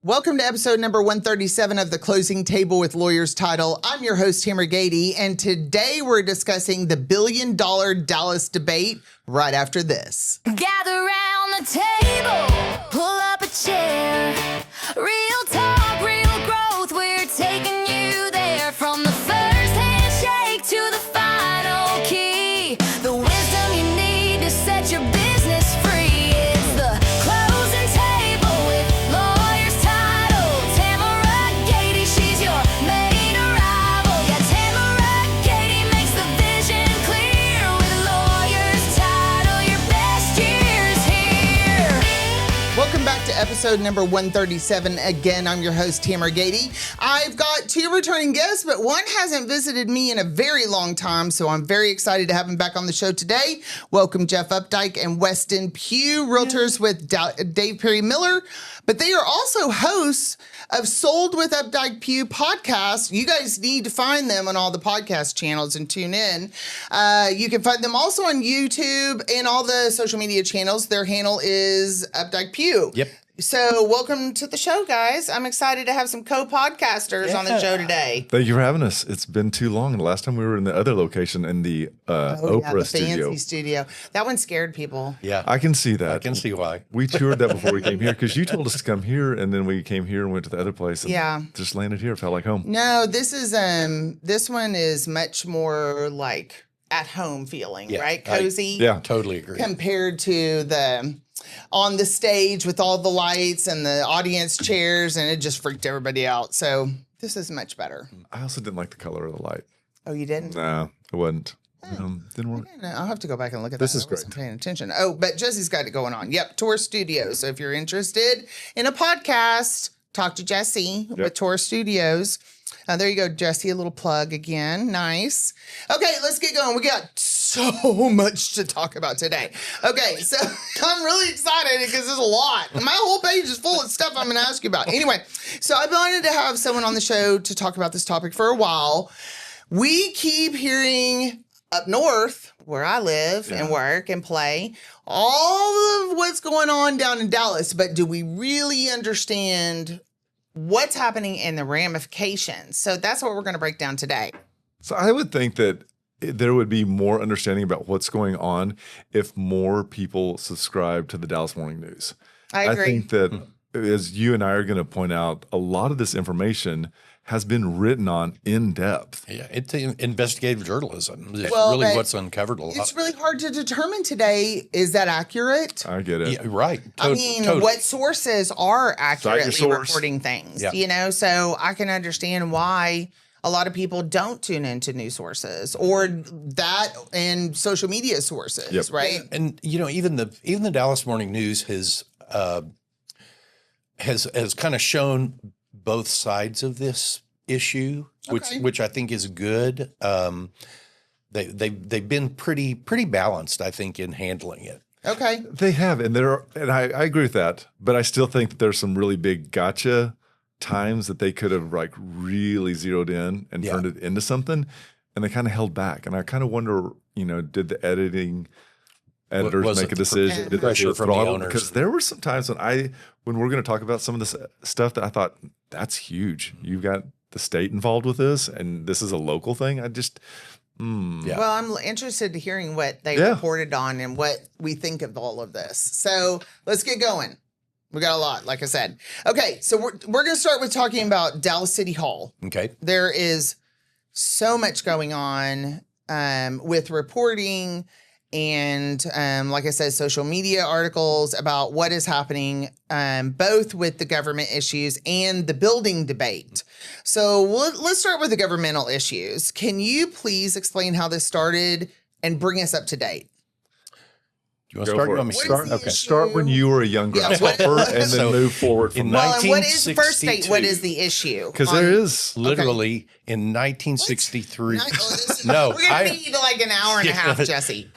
Welcome to episode number 137 of The Closing Table with Lawyers Title. I'm your host, Tamara Gady, and today we're discussing the billion-dollar Dallas debate right after this. Gather round the table, pull up a chair. Real talk, real growth, we're taking you there. From the first handshake to the final key. The wisdom you need to set your business free. It's the closing table with Lawyers Title. Tamara Gady, she's your main arrival. Yeah, Tamara Gady makes the vision clear. With Lawyers Title, your best year's here. Welcome back to episode number 137. Again, I'm your host, Tamara Gady. I've got two returning guests, but one hasn't visited me in a very long time, so I'm very excited to have him back on the show today. Welcome, Jeff Updike and Weston Pugh, realtors with Dave Perry Miller, but they are also hosts of Sold with Updike Pugh podcast. You guys need to find them on all the podcast channels and tune in. You can find them also on YouTube and all the social media channels. Their handle is Updike Pugh. Yep. So welcome to the show, guys. I'm excited to have some co-podcasters on the show today. Thank you for having us. It's been too long. The last time we were in the other location in the Oprah the studio. fancy studio. That one scared people. Yeah, I can see that. I can see why. We toured that before we came here because you told us to come here, and then we came here and went to the other place. And just landed here. It felt like home. No, this one is much more like at home feeling, right? Cozy. Yeah, Totally agree. Compared to the on the stage with all the lights and the audience chairs, and it just freaked everybody out. So this is much better. I also didn't like the color of the light. Oh, you didn't? No, it wasn't. Didn't work. I'll have to go back and look at that. This is I wasn't great. paying attention. Oh, but Jesse's got it going on. Yep, Tour Studios. So if you're interested in a podcast, talk to Jesse with Tour Studios. There you go, Jesse, a little plug again. Nice. Okay, let's get going. We got so much to talk about today. Okay, so I'm really excited because there's a lot. My whole page is full of stuff I'm going to ask you about. Anyway, so I've wanted to have someone on the show to talk about this topic for a while. We keep hearing up north, where I live and work and play, all of what's going on down in Dallas, but do we really understand what's happening in the ramifications? So that's what we're going to break down today. So I would think that there would be more understanding about what's going on if more people subscribe to the Dallas Morning News. I agree. I think that, as you and I are going to point out, a lot of this information has been written on in depth. Yeah, it's investigative journalism. It's Well, really but what's uncovered a lot. It's really hard to determine today. Is that accurate? I get it. Yeah, right. I mean, totally. what sources are accurately source. reporting things, Yeah. you know? So I can understand why a lot of people don't tune into news sources or that and social media sources, right? And you know, even the Dallas Morning News has kind of shown both sides of this issue, which I think is good. They've been pretty balanced, I think, in handling it. Okay. They have, and I agree with that. But I still think that there's some really big gotcha times that they could have like really zeroed in and turned it into something, and they kind of held back. And I kind of wonder, did the editors make a decision? Did pressure they from the throttle? owners? Because there were some times when we're going to talk about some of this stuff that I thought that's huge. You've got the state involved with this, and this is a local thing. I just. Well, I'm interested in hearing what they reported on and what we think of all of this. So let's get going. We got a lot, like I said. Okay, so we're going to start with talking about Dallas City Hall. Okay. There is so much going on with reporting and, like I said, social media articles about what is happening, both with the government issues and the building debate. So let's start with the governmental issues. Can you please explain how this started and bring us up to date? Do you want to start? You want me to start? Okay. Start when you were a young grasshopper and then So, move forward from in there. Well, and what is first state? 1962. What is the issue? Because there is. Literally in 1963. No, No, we're gonna need like an hour and a half, Jesse.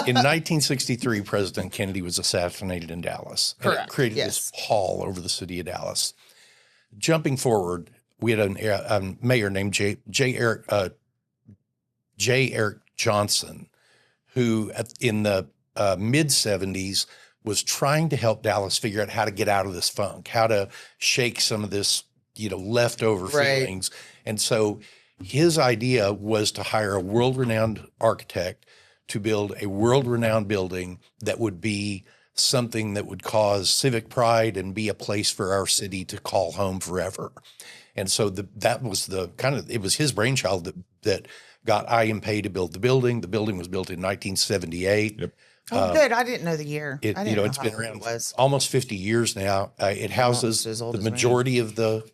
In 1963, President Kennedy was assassinated in Dallas. And Correct. it created this pall over the city of Dallas. Jumping forward, we had a mayor named J. Eric Johnson, who in the mid 70s was trying to help Dallas figure out how to get out of this funk, how to shake some of this, leftover feelings. And so his idea was to hire a world-renowned architect to build a world-renowned building that would be something that would cause civic pride and be a place for our city to call home forever. And so that was it was his brainchild that got IMPay to build the building. The building was built in 1978. Yep. Oh, good. I didn't know the year. It's been around almost 50 years now. It houses as old the as me. majority of the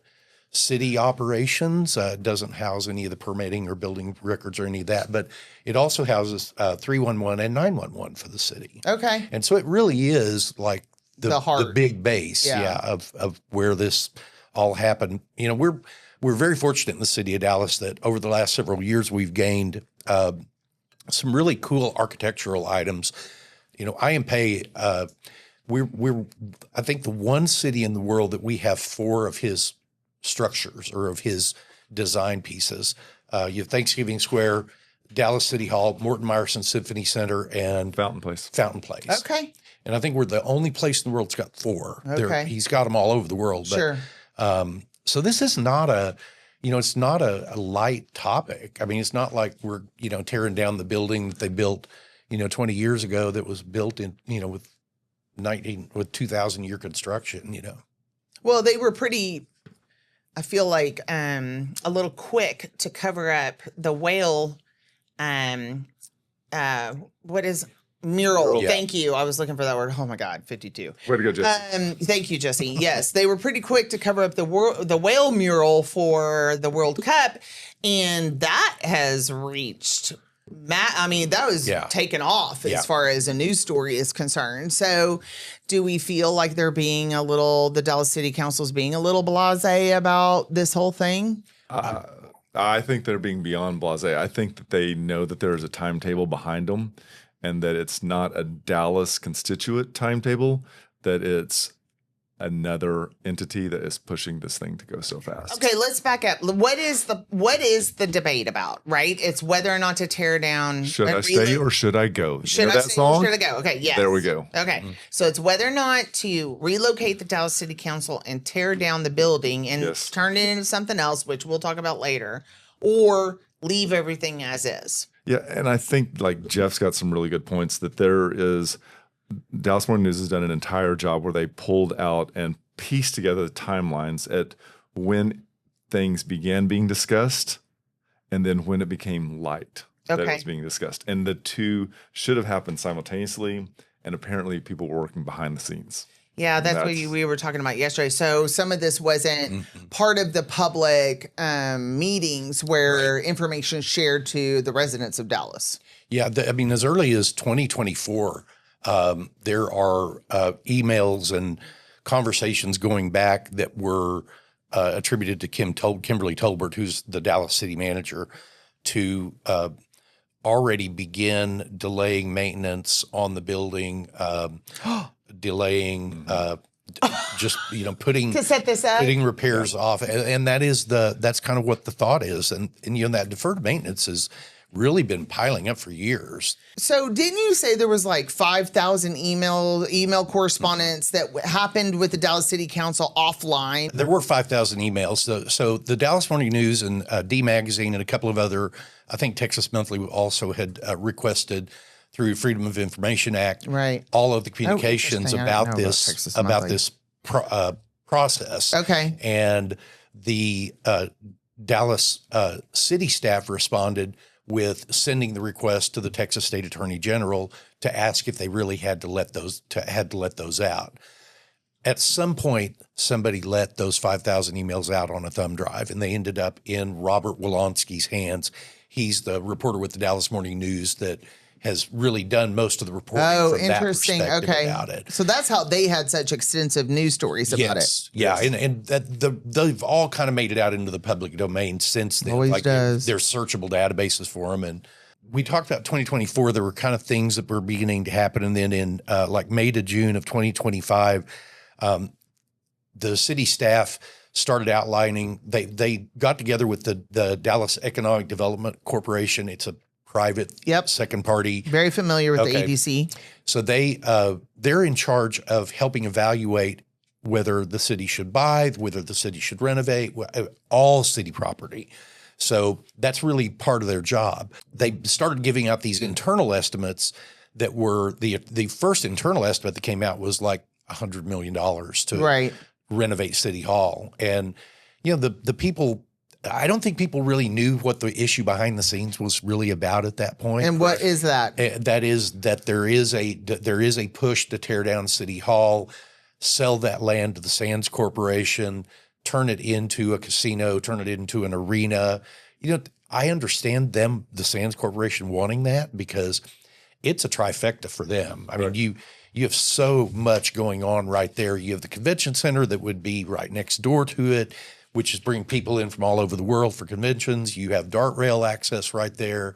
city operations. It doesn't house any of the permitting or building records or any of that, but it also houses 311 and 911 for the city. Okay. And so it really is like The heart. the big base, of where this all happened. We're very fortunate in the city of Dallas that over the last several years we've gained some really cool architectural items. IMPay, we're I think the one city in the world that we have 4 of his structures or of his design pieces. You have Thanksgiving Square, Dallas City Hall, Morton Meyerson Symphony Center, and Fountain Place. Okay. And I think we're the only place in the world that's got 4. Okay. He's got them all over the world. But, Sure. So this is not it's not a light topic. I mean, it's not like we're, tearing down the building that they built, 20 years ago that was built in, with 2,000-year construction, Well, they were pretty, I feel like, a little quick to cover up the whale, what is mural? Yeah. Thank you. I was looking for that word. Oh my God, 52. Way to go, Jesse. Thank you, Jesse. Yes, they were pretty quick to cover up the whale mural for the World Cup, and that has reached. That was taken off as far as a news story is concerned. So, do we feel like the Dallas City Council's being a little blasé about this whole thing? I think they're being beyond blasé. I think that they know that there is a timetable behind them, and that it's not a Dallas constituent timetable, that it's another entity that is pushing this thing to go so fast. Okay, let's back up. What is the debate about, right? It's whether or not to tear down. Should I stay or should I go? Should I that stay song? or should I go? Okay, yes. There we go. Okay, so it's whether or not to relocate the Dallas City Council and tear down the building and turn it into something else, which we'll talk about later, or leave everything as is. Yeah, and I think like Jeff's got some really good points that there is. Dallas Morning News has done an entire job where they pulled out and pieced together the timelines at when things began being discussed and then when it became light that it was being discussed. And the two should have happened simultaneously, and apparently people were working behind the scenes. Yeah, that's what we were talking about yesterday. So some of this wasn't part of the public meetings where information is shared to the residents of Dallas. Yeah, as early as 2024, there are emails and conversations going back that were attributed to Kimberly Tolbert, who's the Dallas city manager, to already begin delaying maintenance on the building, delaying just putting to set this up, putting repairs off, and that's kind of what the thought is, and that deferred maintenance has really been piling up for years. So didn't you say there was like 5,000 email correspondence that happened with the Dallas City Council offline? There were 5,000 emails. So the Dallas Morning News and D Magazine and a couple of other, I think Texas Monthly also had requested through Freedom of Information Act, all of the communications about this process. Okay. And the Dallas city staff responded with sending the request to the Texas State Attorney General to ask if they really had to let those out. At some point, somebody let those 5,000 emails out on a thumb drive, and they ended up in Robert Wolonsky's hands. He's the reporter with the Dallas Morning News that has really done most of the reporting from that perspective about it. So that's how they had such extensive news stories about it. Yeah, and they've all kind of made it out into the public domain since then. Always does. There's searchable databases for them. And we talked about 2024. There were kind of things that were beginning to happen. And then in like May to June of 2025, the city staff started outlining, they got together with the Dallas Economic Development Corporation. It's a private Yep. second party. Very familiar with the Okay. ADC. So they're in charge of helping evaluate whether the city should buy, whether the city should renovate, all city property. So that's really part of their job. They started giving out these internal estimates that were the first internal estimate that came out was like $100 million to renovate City Hall. And, you know, the people, I don't think people really knew what the issue behind the scenes was really about at that point. And what is that? That is that there is a push to tear down City Hall, sell that land to the Sands Corporation, turn it into a casino, turn it into an arena. You know, I understand the Sands Corporation wanting that because it's a trifecta for them. I mean, you have so much going on right there. You have the convention center that would be right next door to it, which is bringing people in from all over the world for conventions. You have DART rail access right there.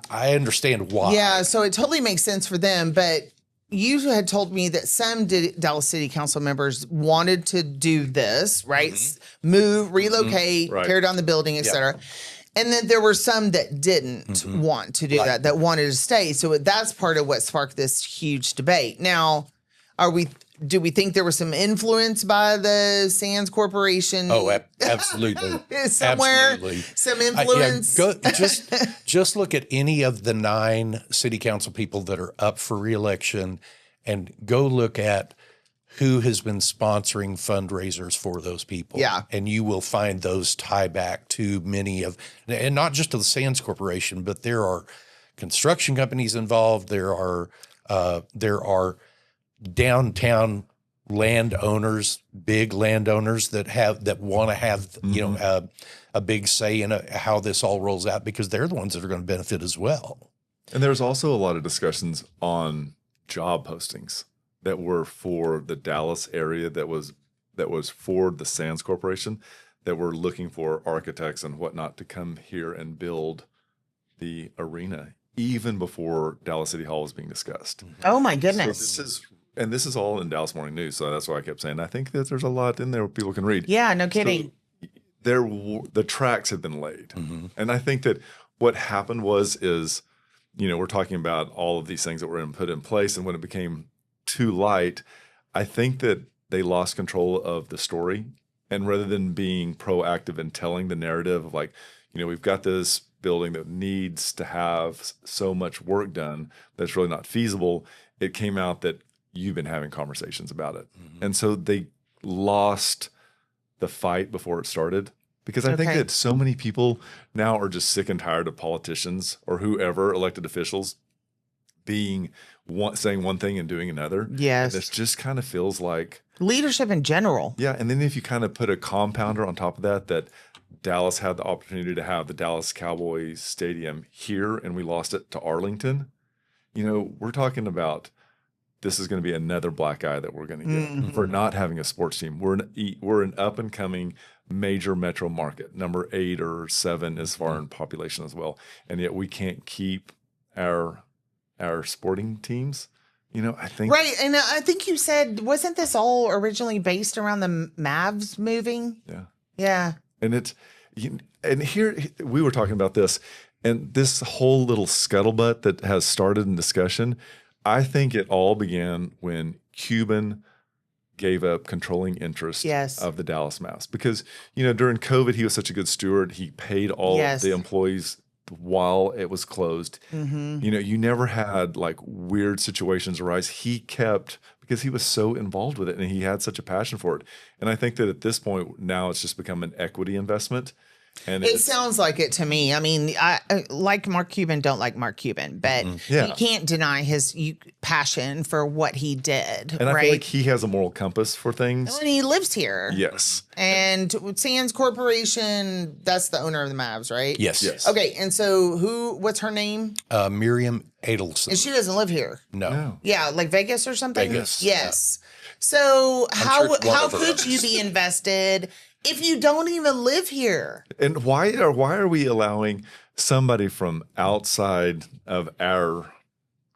I understand why. Yeah, so it totally makes sense for them, but you had told me that some Dallas City Council members wanted to do this, right? Move, relocate, tear down the building, et cetera. And then there were some that didn't want to do that wanted to stay. So that's part of what sparked this huge debate. Now, do we think there was some influence by the Sands Corporation? Oh, absolutely. Somewhere, absolutely. some influence. Just look at any of the 9 city council people that are up for reelection and go look at who has been sponsoring fundraisers for those people. Yeah. And you will find those tie back to many of, and not just to the Sands Corporation, but there are construction companies involved. There are downtown landowners, big landowners that want to have, you know, a big say in how this all rolls out because they're the ones that are going to benefit as well. And there's also a lot of discussions on job postings that were for the Dallas area that was for the Sands Corporation that were looking for architects and whatnot to come here and build the arena even before Dallas City Hall was being discussed. Oh my goodness. So this is all in Dallas Morning News, so that's why I kept saying I think that there's a lot in there people can read. Yeah, no kidding. So the tracks have been laid. And I think that what happened is, you know, we're talking about all of these things that were put in place, and when it became too light, I think that they lost control of the story. And rather than being proactive and telling the narrative of like, you know, we've got this building that needs to have so much work done that's really not feasible, it came out that you've been having conversations about it. And so they lost the fight before it stared. Because I think that so many people now are just sick and tired of politicians or whoever, elected officials, saying one thing and doing another. Yes. This just kind of feels like leadership in general. Yeah. And then if you kind of put a compounder on top of that Dallas had the opportunity to have the Dallas Cowboys Stadium here and we lost it to Arlington, you know, we're talking about this is going to be another black eye that we're going to get for not having a sports team. We're an up and coming major metro market, number 8 or 7 as far in population as well. And yet we can't keep our sporting teams, you know, I think. Right. And I think you said, wasn't this all originally based around the Mavs moving? Yeah. Yeah. And and here we were talking about this and this whole little scuttlebutt that has started in discussion. I think it all began when Cuban gave up controlling interest of the Dallas Mavs because, you know, during COVID, he was such a good steward. He paid all of the employees while it was closed. You know, you never had like weird situations arise. He kept, because he was so involved with it and he had such a passion for it. And I think that at this point now it's just become an equity investment. And it sounds like it to me. I mean, I like Mark Cuban, don't like Mark Cuban, but you can't deny his passion for what he did. And I feel like he has a moral compass for things. And he lives here. Yes. And Sands Corporation, that's the owner of the Mavs, right? Yes. Okay. And so what's her name? Miriam Adelson. And she doesn't live here. No. Yeah, like Vegas or something? Vegas. Yes. Yeah. So how could you be invested if you don't even live here? And why are we allowing somebody from outside of our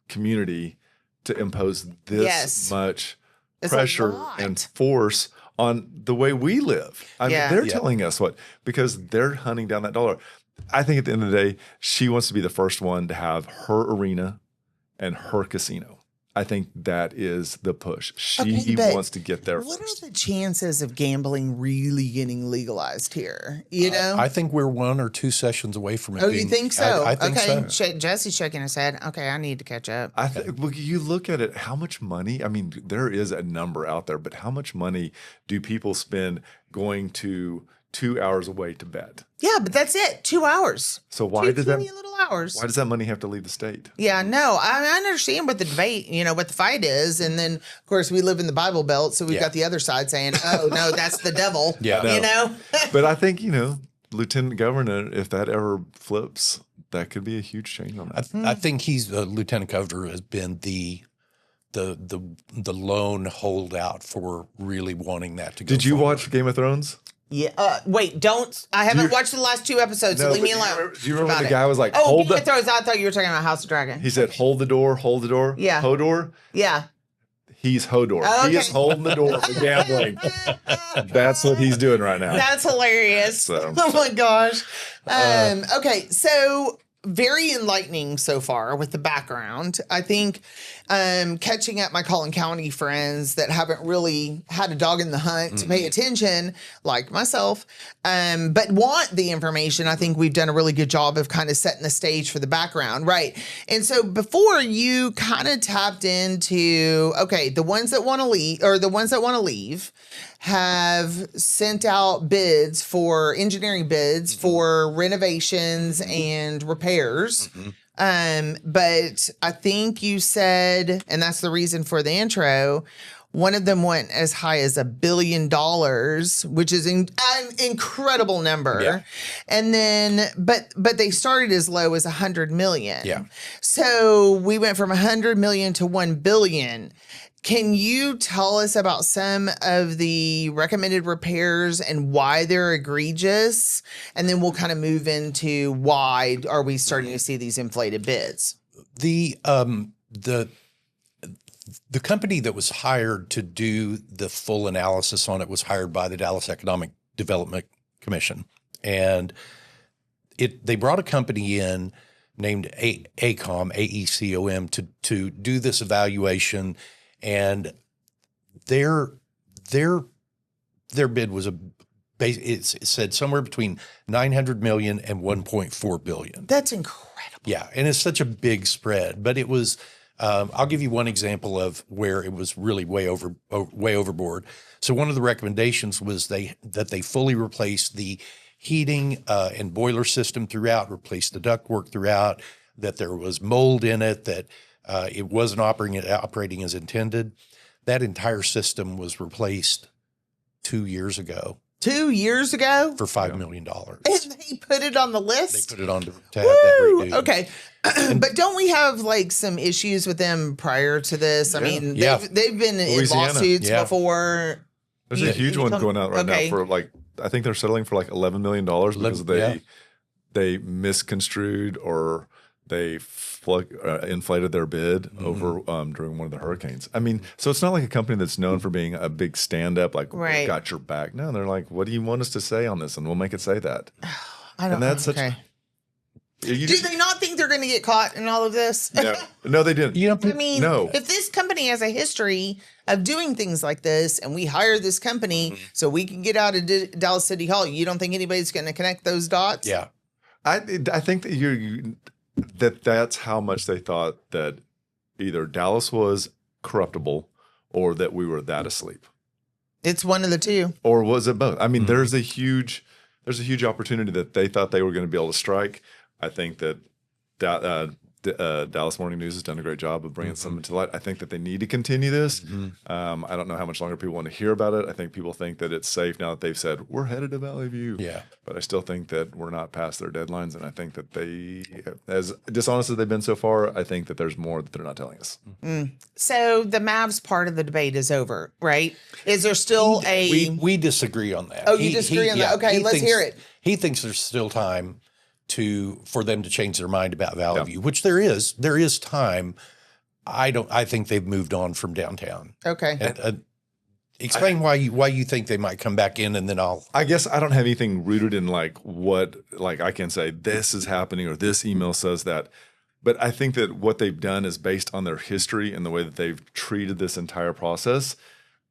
community to impose this much pressure and force on the way we live? I mean, they're telling us what, because they're hunting down that dollar. I think at the end of the day, she wants to be the first one to have her arena and her casino. I think that is the push. She wants to get there what first. are the chances of gambling really getting legalized here? You know? I think we're 1 or 2 sessions away from it. Oh, you think so? I think so. Jesse's shaking his head. Okay, I need to catch up. I think, well, you look at it, how much money, I mean, there is a number out there, but how much money do people spend going to 2 hours away to bet? Yeah, but that's it. 2 hours. So why does teeny little hours. why does that money have to leave the state? Yeah, no, I understand what the debate, what the fight is. And then, of course, we live in the Bible Belt. So we've got the other side saying, oh, no, that's the devil. Yeah. But I think, Lieutenant Governor, if that ever flips, that could be a huge change on that. I think he's Lieutenant Governor has been the lone holdout for really wanting that to go. Did you forward. watch Game of Thrones? Yeah. Wait, don't. I haven't watched the last 2 episodes, so leave me alone. Do you remember when the guy was like, oh, hold Game the of Thrones. I thought you were talking about House of Dragon. He said, hold the door. Yeah. Hodor. Yeah. He's Hodor. Okay. He is holding the door for gambling. That's what he's doing right now. That's hilarious. So. Oh my gosh. Okay, so very enlightening so far with the background. I think catching up my Collin County friends that haven't really had a dog in the hunt to pay attention, like myself, but want the information. I think we've done a really good job of kind of setting the stage for the background, right? And so before you kind of tapped into, okay, the ones that want to leave or the ones that want to leave have sent out bids for engineering bids for renovations and repairs. But I think you said, and that's the reason for the intro, one of them went as high as $1 billion, which is an incredible number. Yeah. And then, but they started as low as 100 million. Yeah. So we went from 100 million to 1 billion. Can you tell us about some of the recommended repairs and why they're egregious? And then we'll kind of move into why are we starting to see these inflated bids? The company that was hired to do the full analysis on it was hired by the Dallas Economic Development Commission, and they brought a company in named AECOM, AECOM, to do this evaluation. And their bid was it said somewhere between 900 million and 1.4 billion. That's incredible. Yeah, and it's such a big spread. But it was. I'll give you one example of where it was really way overboard. So one of the recommendations was that they fully replace the heating and boiler system throughout, replace the ductwork throughout. That there was mold in it. That it wasn't operating as intended. That entire system was replaced 2 years ago. 2 years ago? For $5 million. And they put it on the list? They put it on to have that redo. Okay. But don't we have like some issues with them prior to this? I mean, they've been in lawsuits before. There's a huge one going out right now for I think they're settling for $11 million because they misconstrued or they inflated their bid over during one of the hurricanes. I mean, so it's not like a company that's known for being a big stand-up, we got your back. No, they're like, what do you want us to say on this? And we'll make it say that. I don't know. Do they not think they're going to get caught in all of this? No, they didn't. If this company has a history of doing things like this and we hire this company so we can get out of Dallas City Hall, you don't think anybody's going to connect those dots? Yeah. I think that that's how much they thought that either Dallas was corruptible or that we were that asleep. It's one of the two. Or was it both? I mean, there's a huge opportunity that they thought they were going to be able to strike. I think that Dallas Morning News has done a great job of bringing something to light. I think that they need to continue this. I don't know how much longer people want to hear about it. I think people think that it's safe now that they've said, we're headed to Valley View. Yeah. But I still think that we're not past their deadlines. And I think that they, as dishonest as they've been so far, I think that there's more that they're not telling us. So the Mavs part of the debate is over, right? Is there still We disagree on that. Oh, you disagree on that? Okay, let's hear it. He thinks there's still time for them to change their mind about Valley View, which there is time. I think they've moved on from downtown. Okay. Explain why you think they might come back in, and then I guess I don't have anything rooted in like what like I can say this is happening or this email says that. But I think that what they've done is based on their history and the way that they've treated this entire process.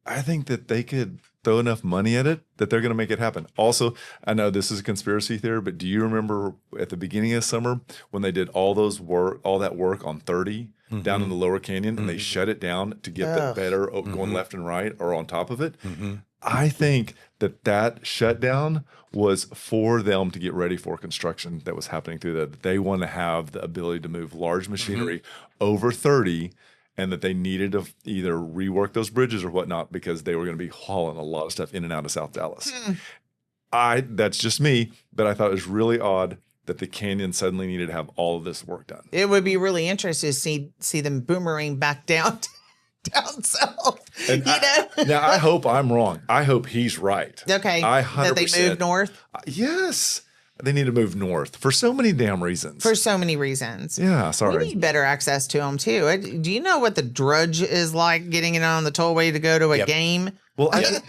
I think that they could throw enough money at it that they're going to make it happen. Also, I know this is a conspiracy theory, but do you remember at the beginning of summer when they did all that work on 30 down in the Lower Canyon and they shut it down to get the better going left and right or on top of it? I think that shutdown was for them to get ready for construction that was happening through that. They want to have the ability to move large machinery over 30, and that they needed to either rework those bridges or whatnot because they were going to be hauling a lot of stuff in and out of South Dallas. That's just me, but I thought it was really odd that the canyon suddenly needed to have all of this work done. It would be really interesting to see them boomerang back down south. And now I hope I'm wrong. I hope he's right. Okay. That they move north? Yes. They need to move north for so many damn reasons. For so many reasons. Yeah, sorry. We need better access to them, too. Do you know what the drudge is like getting it on the tollway to go to a game? Well, and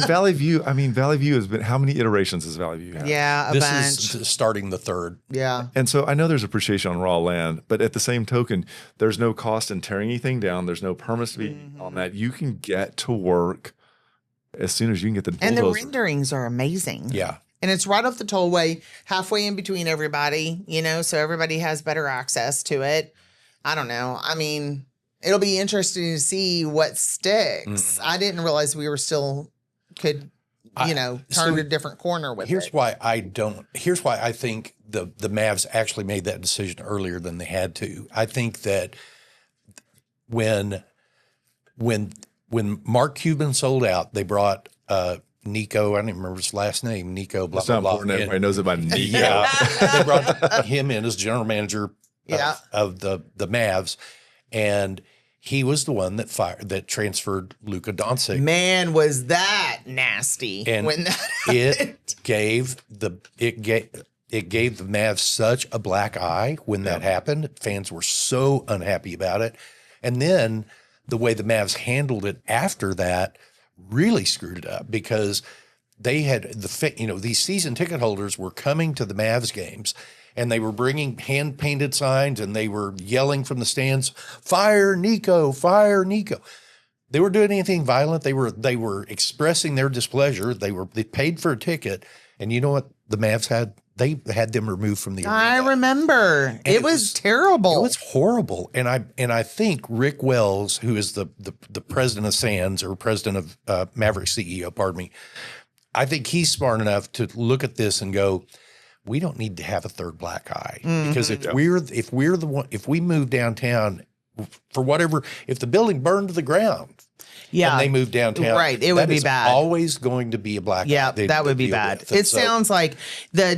Valley View has been, how many iterations has Valley View had? Yeah, this bunch. is starting the third. Yeah. And so I know there's appreciation on raw land, but at the same token, there's no cost in tearing anything down. There's no permits to be on that. You can get to work as soon as you can get the bulldozer. And the renderings are amazing. Yeah. And it's right off the tollway, halfway in between everybody, so everybody has better access to it. I don't know. I mean, it'll be interesting to see what sticks. I didn't realize we could turn a different corner with it. Here's why I think the Mavs actually made that decision earlier than they had to. I think that when Mark Cuban sold out, they brought Nico, I don't even remember his last name, Nico, blah, blah, blah. Everybody knows about Nico. Yeah. They brought him in as general manager of the Mavs, and he was the one that transferred Luka Doncic. Man, was that nasty and when that it gave the Mavs such a black eye when that happened. Fans were so unhappy about it. And then the way the Mavs handled it after that really screwed it up, because they had these season ticket holders were coming to the Mavs games and they were bringing hand painted signs and they were yelling from the stands, "Fire Nico, fire Nico." They weren't doing anything violent. They were expressing their displeasure. They paid for a ticket, and you know what the Mavs had? They had them removed from the arena. I remember. It was terrible. It was horrible. And I think Rick Wells, who is the president of Sands, or president of Mavericks CEO, pardon me, I think he's smart enough to look at this and go, we don't need to have a third black eye, because if we move downtown for whatever, if the building burned to the ground, and they move downtown, right, it would be bad. Always going to be a black eye. That would be bad. It sounds like the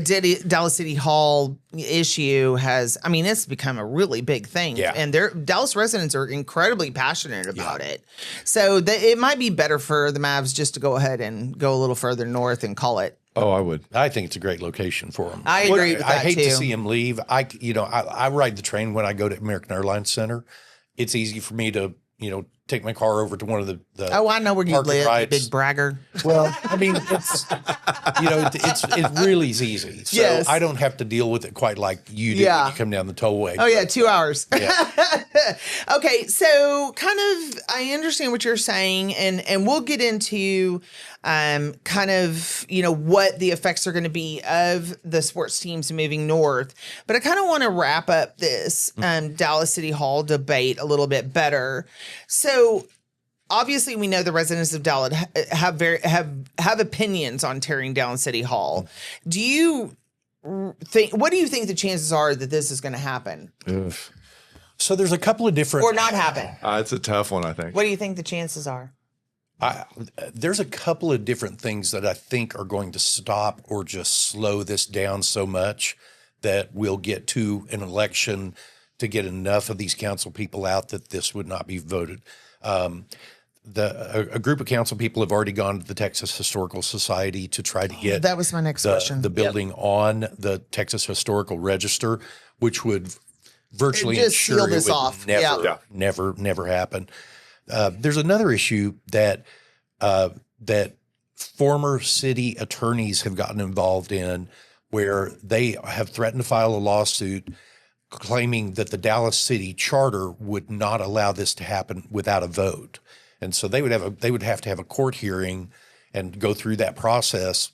Dallas City Hall issue it's become a really big thing. Yeah. And Dallas residents are incredibly passionate about it. So it might be better for the Mavs just to go ahead and go a little further north and call it. Oh, I would. I think it's a great location for them. I agree with that, I hate too. to see him leave. I ride the train when I go to American Airlines Center. It's easy for me to, take my car over to one of the I know where you live, you big bragger. Well, I mean, it really is easy. So Yes. I don't have to deal with it quite like you do when you come down the tollway. Oh, yeah, 2 hours. Yeah. Okay, so kind of, I understand what you're saying, and we'll get into kind of, what the effects are going to be of the sports teams moving north. But I kind of want to wrap up this Dallas City Hall debate a little bit better. So obviously we know the residents of Dallas have opinions on tearing down City Hall. What do you think the chances are that this is going to happen? Ugh. So there's a couple of different... Or not happen? It's a tough one, I think. What do you think the chances are? There's a couple of different things that I think are going to stop or just slow this down so much that we'll get to an election to get enough of these council people out that this would not be voted. A group of council people have already gone to the Texas Historical Society to try to get that was my next question. The building on the Texas Historical Register, which would virtually just ensure seal this it would off. never happen. There's another issue that that former city attorneys have gotten involved in, where they have threatened to file a lawsuit claiming that the Dallas City Charter would not allow this to happen without a vote. And so they would have to have a court hearing and go through that process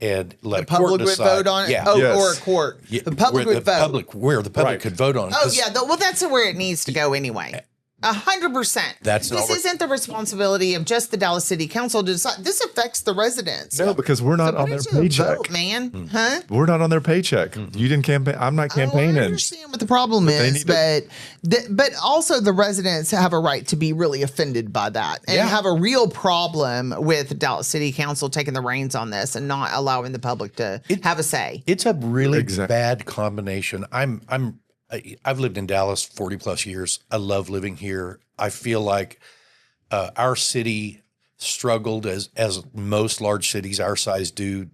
and let The public would vote on it? Yeah. Oh, Yes. or a court. Yeah, The public where would vote. Where the public Right. could vote on it. Oh, 'Cause yeah. Well, that's where it needs to go anyway. 100%. That's this not what- isn't the responsibility of just the Dallas City Council to decide. This affects the residents. No, because we're not So on put their it to a paycheck. vote, man. Huh? We're not on their paycheck. You didn't campaign. I'm not Oh, campaigning. I understand what the problem they is, need to- but also the residents have a right to be really offended by that and Yeah. have a real problem with Dallas City Council taking the reins on this and not allowing the public to have a say. It's a really Exactly. bad combination. I've lived in Dallas 40 plus years. I love living here. I feel like our city struggled as most large cities our size do,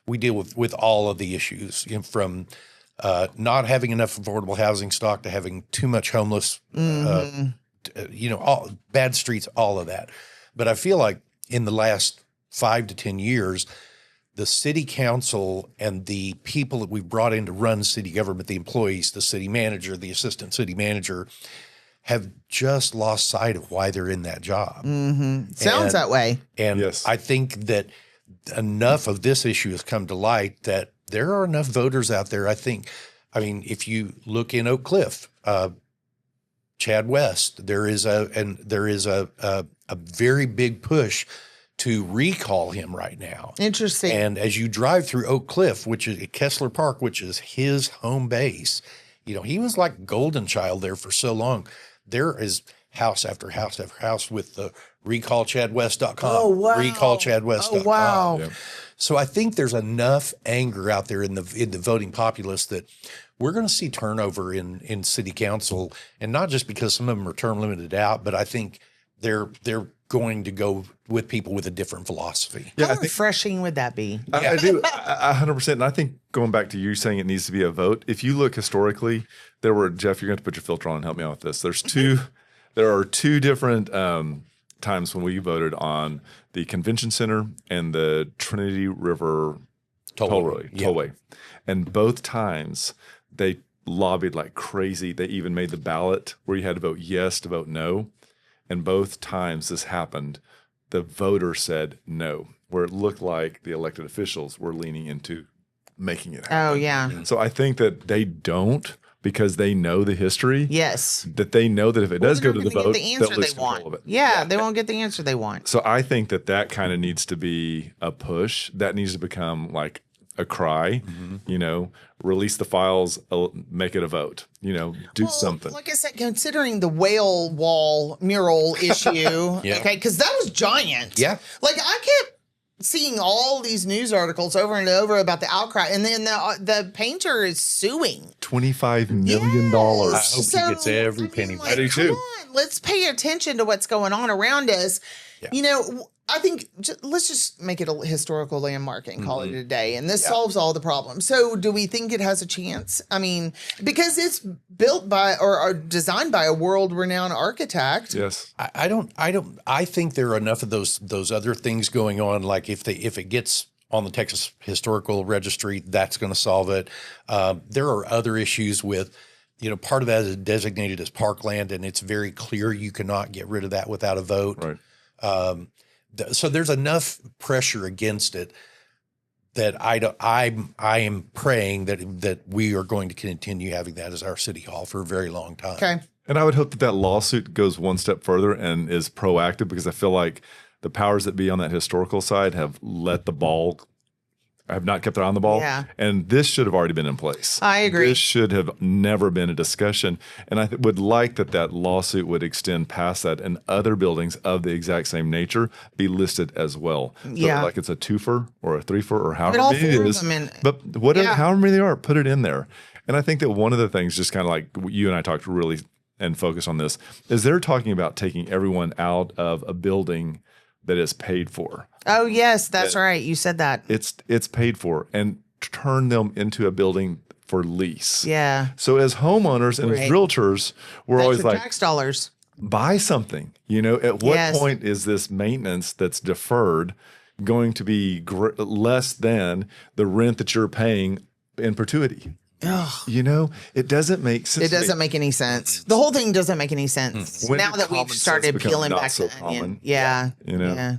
we deal with all of the issues, you know, from not having enough affordable housing stock to having too much homeless, all bad streets, all of that. But I feel like in the last 5 to 10 years, the city council and the people that we've brought in to run city government, the employees, the city manager, the assistant city manager, have just lost sight of why they're in that job. Sounds that way. And Yes. I think that enough of this issue has come to light that there are enough voters out there. I mean, if you look in Oak Cliff, Chad West, there is a very big push to recall him right now. Interesting. And as you drive through Oak Cliff, which is Kessler Park, which is his home base, you know, he was like golden child there for so long. There is house after house after house with the recallchadwest.com. Oh, wow. Recallchadwest.com. Oh, wow. Yep. So I think there's enough anger out there in the voting populace that we're going to see turnover in city council, and not just because some of them are term limited out, but I think they're going to go with people with a different philosophy. How refreshing would that be? I do 100%. And I think going back to you saying it needs to be a vote, if you look historically, Jeff, you're going to put your filter on and help me out with this. There are two different times when we voted on the convention center and the Trinity River Tollway. And both times they lobbied like crazy. They even made the ballot where you had to vote yes to vote no. And both times this happened, the voter said no, where it looked like the elected officials were leaning into making it happen. Oh, yeah. So I think that they don't, because they know the history. Yes. That they know that if it does They're go to not the gonna vote, get the they'll answer lose they control want. of it. Yeah, they won't get the answer they want. So I think that kind of needs to be a push. That needs to become like a cry, release the files, make it a vote, do something. Like I said, considering the whale wall mural issue, okay, because that was giant. Yeah. Like I kept seeing all these news articles over and over about the outcry, and then the painter is suing. $25 million. Yes. I hope he gets every penny. Like, I do come too. on, let's pay attention to what's going on around us. Yeah. I think let's just make it a historical landmark and call Mm-hmm. it a day. And this solves all the problems. So do we think it has a chance? I mean, because it's built by or designed by a world-renowned architect. Yes. I think there are enough of those other things going on. Like if it gets on the Texas Historical Registry, that's going to solve it. There are other issues with, part of that is designated as parkland, and it's very clear you cannot get rid of that without a vote. Right. So there's enough pressure against it that I am praying that we are going to continue having that as our city hall for a very long time. Okay. And I would hope that lawsuit goes one step further and is proactive, because I feel like the powers that be on that historical side have not kept their eye on the ball. Yeah. And this should have already been in place. I agree. This should have never been a discussion. And I would like that lawsuit would extend past that, and other buildings of the exact same nature be listed as well. So Yeah. like it's a twofer or a thhree-fer or however all many four it of is. them But whatever, Yeah. however many they are, put it in there. And I think that one of the things, just kind of like you and I talked really and focus on this, is they're talking about taking everyone out of a building that is paid for. Oh, yes, that's right. You said that. It's paid for, and turn them into a building for lease. Yeah. So as homeowners and as Right. realtors, we're That's always your like, tax dollars. buy something. You know, at what Yes. point is this maintenance that's deferred going to be less than the rent that you're paying in perpetuity? You know, it doesn't make sense. It doesn't make any sense. The whole thing doesn't make any sense. When Now did that we've common sense started become peeling not back so the onion. common? Yeah. You know? Yeah.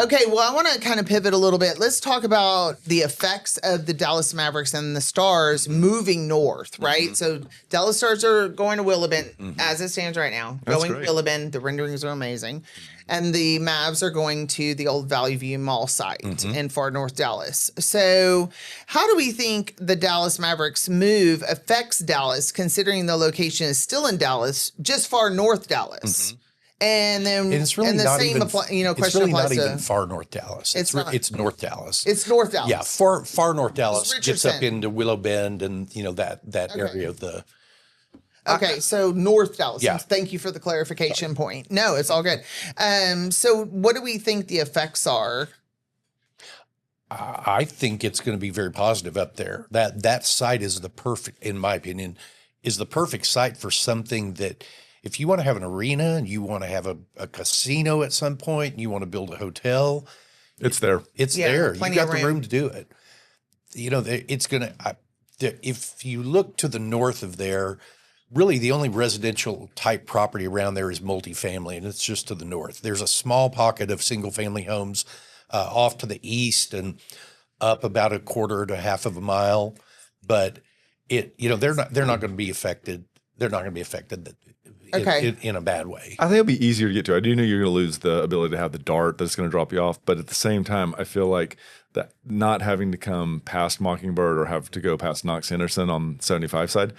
Okay, well, I want to kind of pivot a little bit. Let's talk about the effects of the Dallas Mavericks and the Stars moving north, right? So Dallas Stars are going to Willow Bend as it stands right now. That's Going great. to Willow Bend. The renderings are amazing. And the Mavs are going to the old Valley View Mall site in far north Dallas. So how do we think the Dallas Mavericks move affects Dallas, considering the location is still in Dallas, just far north Dallas? And then And it's really and the not same even. question It's really applies not to even far north Dallas. It's not. It's North Dallas. it's north Dallas. Yeah, far north Dallas gets up Richardson. into Willow Bend and that area of the. Okay, so North Dallas. Yeah. Thank you for the clarification point. No, it's all good. So what do we think the effects are? I think it's going to be very positive up there. That site is the perfect, in my opinion, is the perfect site for something that if you want to have an arena and you want to have a casino at some point, and you want to build a hotel, It's there. it's Yeah, there. plenty You of got the room. room to do it. You know, it's going to, if you look to the north of there, really the only residential type property around there is multifamily, and it's just to the north. There's a small pocket of single family homes off to the east and up about a quarter to half of a mile, but they're not going to be affected. They're not going to be affected Okay. in a bad way. I think it'll be easier to get to. I do know you're going to lose the ability to have the dart that's going to drop you off, but at the same time, I feel like that not having to come past Mockingbird or have to go past Knox Henderson on 75 side,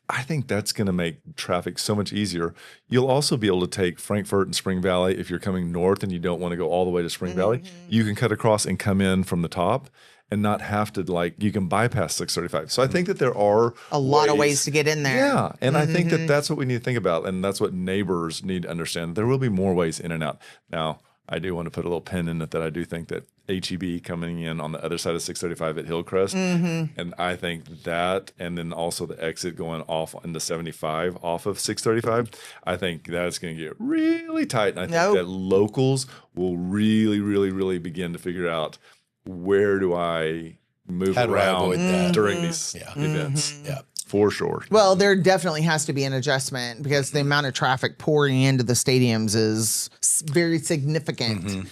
I think that's going to make traffic so much easier. You'll also be able to take Frankfurt and Spring Valley if you're coming north and you don't want to go all the way to Spring Valley. You can cut across and come in from the top and not have to you can bypass 635. So I think that there are A lot of ways to get in there. Yeah, and I think that that's what we need to think about, and that's what neighbors need to understand. There will be more ways in and out. Now, I do want to put a little pin in it that I do think that HEB coming in on the other side of 635 at Hillcrest, and I think that, and then also the exit going off into 75 off of 635, I think that's going to get really tight, and I think that locals will really, really, really begin to figure out where do I move How do I around avoid that? during these events. Yeah. For sure. Well, there definitely has to be an adjustment because the amount of traffic pouring into the stadiums is very significant.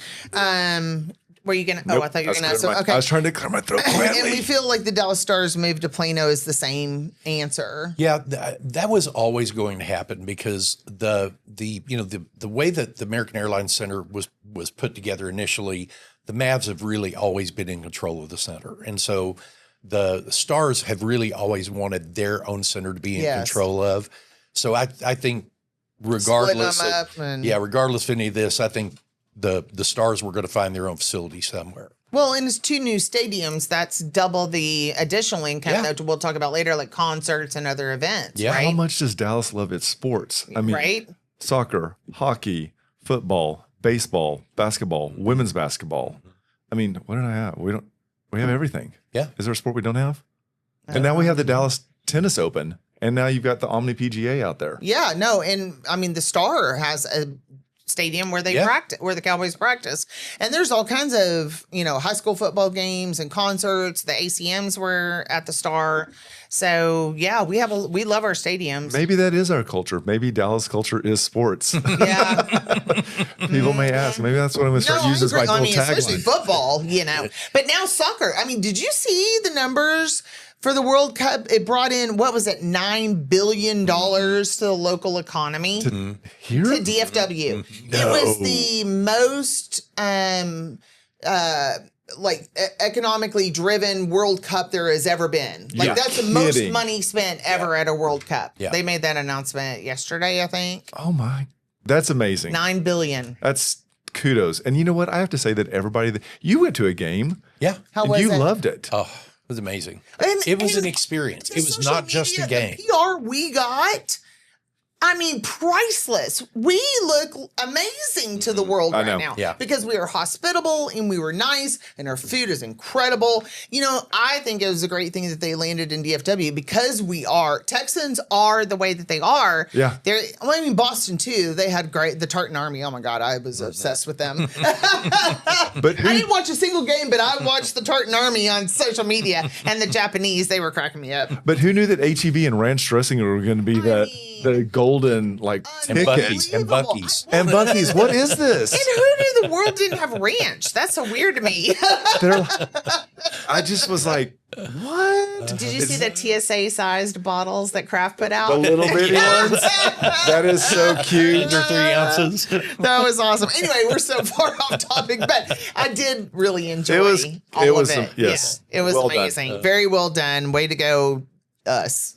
Were you gonna? Oh, I thought you were gonna. So, okay. I was trying to clear my throat And quietly. we feel like the Dallas Stars move to Plano is the same answer. Yeah, that was always going to happen because the way that the American Airlines Center was put together initially, the Mavs have really always been in control of the center, and so the Stars have really always wanted their own center to be in control of. So I think regardless, Splitting them up and- regardless of any of this, I think the Stars were going to find their own facility somewhere. Well, and it's two new stadiums. That's double the additional income that we'll talk about later, like concerts and other events. Yeah. Right. How much does Dallas love its sports? I mean, Right. soccer, hockey, football, baseball, basketball, women's basketball. I mean, what did I have? We have everything. Yeah. Is there a sport we don't have? And now we have the Dallas Tennis Open, and now you've got the Omni PGA out there. Yeah, no, and I mean the Star has a stadium where they practice, where the Cowboys practice, and there's all kinds of high school football games and concerts. The ACMs were at the Star, so yeah, we love our stadiums. Maybe that is our culture. Maybe Dallas culture is sports. Yeah, People may ask. Maybe that's what I'm going to start using as my I little mean, especially tagline. football, But now soccer. I mean, did you see the numbers for the World Cup? It brought in $9 billion to the local economy. Here? To DFW. It was the most economically driven World Cup there has ever been. You're That's the most kidding. money spent ever at a World Cup. Yeah. They made that announcement yesterday, I think. Oh my, that's amazing. $9 billion. That's kudos. And you know what? I have to say that everybody you went to a game. Yeah. How and was you it? loved it. Oh, it was amazing. And- It was and an experience. the It was social not just a media, game. The PR we got. I mean, priceless. We look amazing to the world right now. Yeah. Because we are hospitable and we were nice and our food is incredible. You know, I think it was a great thing that they landed in DFW because Texans are the way that they are. Yeah. I mean, Boston too. They had the Tartan Army. Oh my God, I was obsessed with them. But I didn't watch a single game, but I watched the Tartan Army on social media and the Japanese, they were cracking me up. But who knew that HEB and ranch dressing were going to be the golden like And ticket? Buc-ee's. And Buc-ee's. And Buc-ee's. What is this? And who knew the world didn't have ranch? That's so weird to me. I just was like, what? Did you see the TSA-sized bottles that Kraft put out? The little bitty ones? That is so cute. Under 3 ounces. That was awesome. Anyway, we're so far off topic, but I did really enjoy all of it. Yes. Yeah, it was Well done. amazing. Very well done. Way to go, us.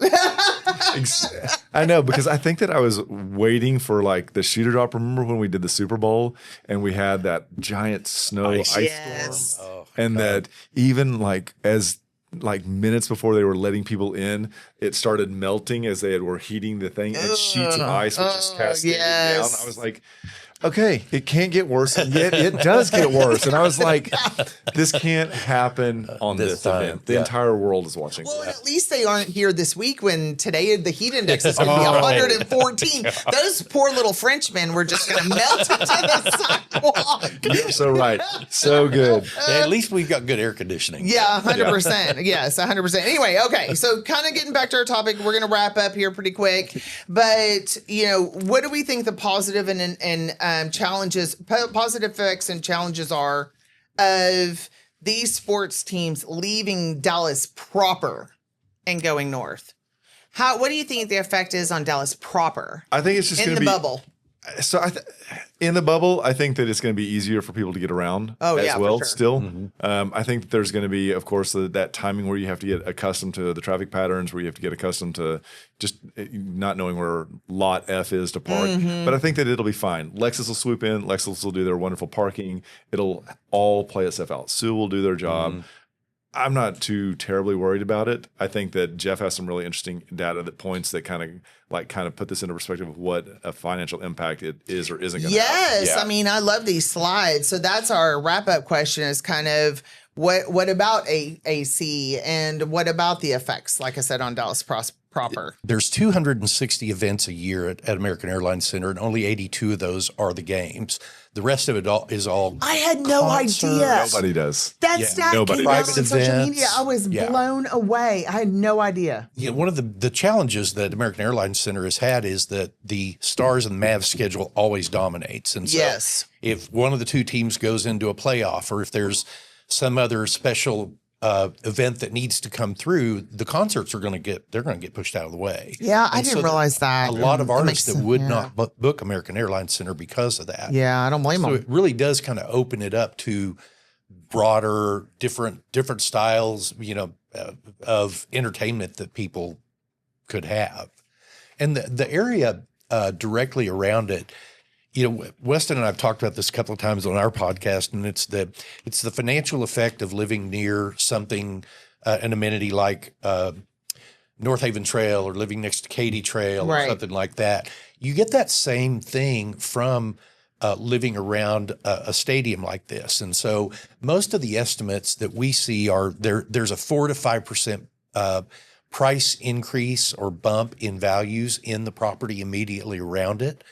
I know, because I think that I was waiting for like the shooter drop. Remember when we did the Super Bowl and we had that giant snow ice Yes. storm? Oh, And that even like as like minutes before they were letting people in, it started melting as they were heating the thing, and sheets of ice were just cascading down. I was like, okay, it can't get worse, and yet it does get worse. And I was like, this can't happen on this time. event. The Yeah. entire world is watching. Well, and at least they aren't here this week when today the heat index is going to be 114. Those poor little Frenchmen were just going to melt into the sidewalk. You're so right. So good. Yeah, at least we've got good air conditioning. Yeah, 100%. Yes, 100%. Anyway, okay. So kind of getting back to our topic, we're going to wrap up here pretty quick. But, you know, what do we think the positive and challenges, positive effects and challenges are of these sports teams leaving Dallas proper and going north? What do you think the effect is on Dallas proper? I think it's just in going the to be bubble. So in the bubble, I think that it's going to be easier for people to get around as well. For sure. Still, I think that there's going to be, of course, that timing where you have to get accustomed to the traffic patterns, where you have to get accustomed to just not knowing where lot F is to park. But I think that it'll be fine. Lexus will swoop in. Lexus will do their wonderful parking. It'll all play itself out. Sue will do their job. I'm not too terribly worried about it. I think that Jeff has some really interesting data that points that kind of put this into perspective of what a financial impact it is or isn't going to have. Yes, Yeah. I mean, I love these slides. So that's our wrap-up question is kind of what about AC and what about the effects, like I said, on Dallas proper? There's 260 events a year at American Airlines Center, and only 82 of those are the games. The rest of it is all. I had no concerts. idea. Nobody does. That Yeah, stat nobody. came out on Private social events. media. I was Yeah. blown away. I had no idea. Yeah, one of the challenges that American Airlines Center has had is that the Stars and Mavs schedule always dominates. And so Yes. if one of the two teams goes into a playoff, or if there's some other special event that needs to come through, the concerts are going to get pushed out of the way. Yeah, I And didn't so realize that. A lot of That artists makes that would sense, not book American Airlines Center because of that. Yeah, I don't blame So them. it really does kind of open it up to broader, different styles, of entertainment that people could have. And the area directly around it, Weston and I've talked about this a couple of times on our podcast, and it's the financial effect of living near something, an amenity like North Haven Trail or living next to Katy Trail Right. or something like that. You get that same thing from living around a stadium like this. And so most of the estimates that we see are there's a 4 to 5% price increase or bump in values in the property immediately around it.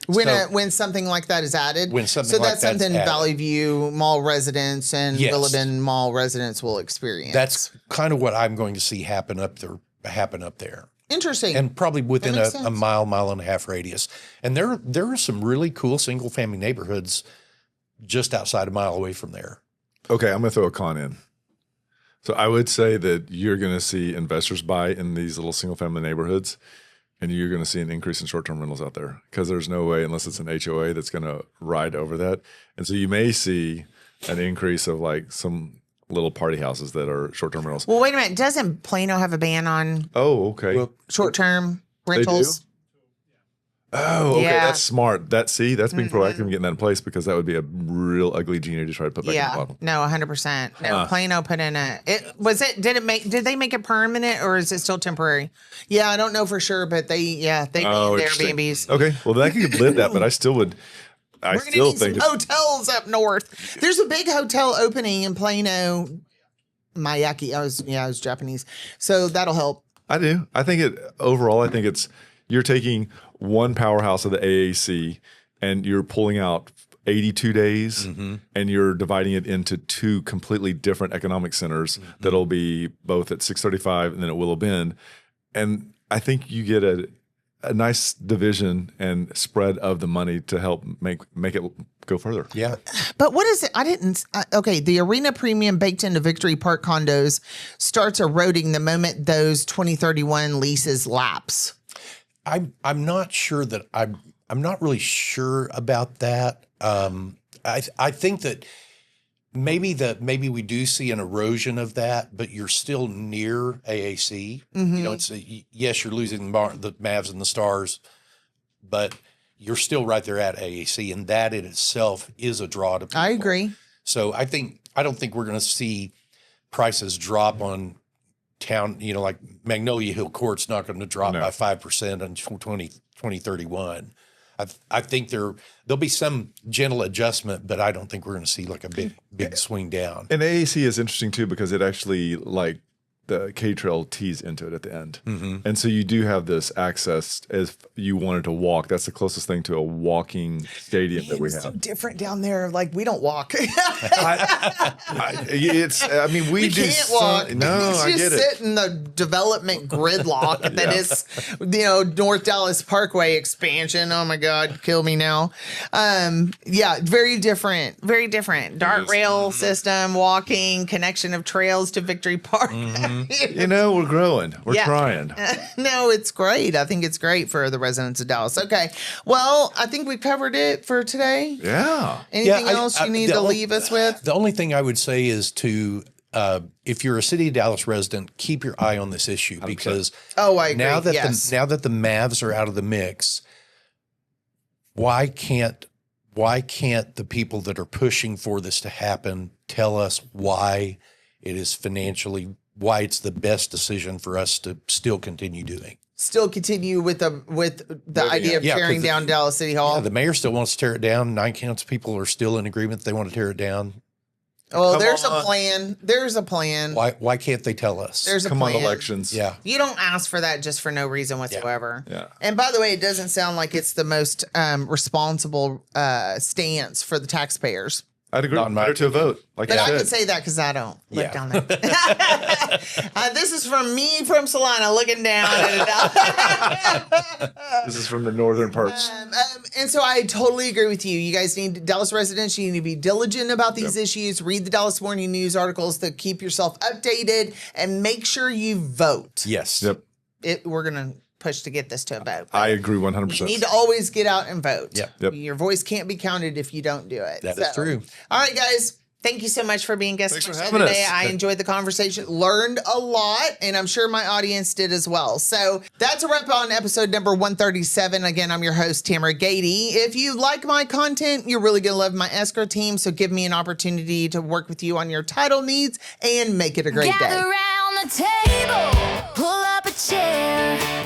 When something like that is added, When something so like that's that's something added. Valley View Mall residents and Yes. Willow Bend Mall residents will experience. That's kind of what I'm going to see happen up there. interesting. And probably within makes a sense. mile and a half radius. And there are some really cool single family neighborhoods just outside a mile away from there. Okay, I'm going to throw a con in. So I would say that you're going to see investors buy in these little single family neighborhoods, and you're going to see an increase in short-term rentals out there because there's no way, unless it's an HOA, that's going to ride over that. And so you may see an increase of like some little party houses that are short-term rentals. well, wait a minute. Doesn't Plano have a ban on Oh, okay. Well, short-term do? rentals? Oh, okay, Yeah. that's smart. That's being proactive and getting that in place, because that would be a real ugly genie to try to put back in the Yeah, bottle. no, 100%. No, Plano put in did they make it permanent, or is it still temporary? Yeah, I don't know for sure, but they made their interesting. Airbnbs. Okay, well, then I could live that, but I still would. I We're gonna still need think some hotels up north. There's a big hotel opening in Plano. Mayaki. I was Japanese, so that'll help. I do. I think you're taking one powerhouse of the AAC and you're pulling out 82 days and you're dividing it into two completely different economic centers that'll be both at 635 and then at Willow Bend. And I think you get a nice division and spread of the money to help make it go further. Yeah. But what is it? Okay, the arena premium baked into Victory Park condos starts eroding the moment those 2031 leases lapse. I'm not sure that I'm not really sure about that. I think that maybe we do see an erosion of that, but you're still near AAC. You know, yes, you're losing the Mavs and the Stars, but you're still right there at AAC, and that in itself is a draw to people. I agree. So I don't think we're going to see prices drop on town, like Magnolia Hill Court's not going to drop by 5% in 2031. I think there'll be some gentle adjustment, but I don't think we're going to see like a big swing down. And AAC is interesting too, because it actually, like, the K-Trail tees into it at the end. And so you do have this access if you wanted to walk. That's the closest thing to a walking stadium that we It's so have. different down there. Like, we don't walk. We We do can't walk. No, It's I just get it. sit in the development gridlock that is, North Dallas Parkway expansion. Oh my God, kill me now. Very different. Very different. Dart rail system, walking, connection of trails to Victory Park. We're growing. We're trying. No, it's great. I think it's great for the residents of Dallas. Okay. Well, I think we covered it for today. Yeah. Anything else you need to leave us with? The only thing I would say is to, if you're a City of Dallas resident, keep your eye on this issue, because I agree. now that Yes. the Mavs are out of the mix, why can't the people that are pushing for this to happen tell us why it is why it's the best decision for us to still continue doing? Still continue with the idea of tearing down Dallas City Hall. Yeah, the mayor still wants to tear it down. 9 counts people are still in agreement. They want to tear it down. Well, Come there's on. a plan. There's a plan. Why can't they tell us? There's a Come plan. on, elections. Yeah. You don't ask for that just for no reason whatsoever. Yeah. And by the way, it doesn't sound like it's the most responsible stance for the taxpayers. I'd agree. Not in my Better to a vote. Like But you I said. can say that because I don't live Yeah. down there. This is from me from Salina looking down at it. This is from the northern parts. And so I totally agree with you. You guys need, Dallas residents, you need to be diligent about these issues. Read the Dallas Morning News articles to keep yourself updated, and make sure you vote. Yes. Yep. We're going to push to get this to a vote. I agree 100%. You need to always get out and vote. Yep. Your voice can't be counted if you don't do it. That is true. All right, guys. Thank you so much for being guests Thanks for on the show having today. us. I enjoyed the conversation, learned a lot, and I'm sure my audience did as well. So that's a wrap on episode number 137. Again, I'm your host, Tamara Gady. If you like my content, you're really going to love my escrow team. So give me an opportunity to work with you on your title needs and make it a great Gather day. round the table, pull up a chair.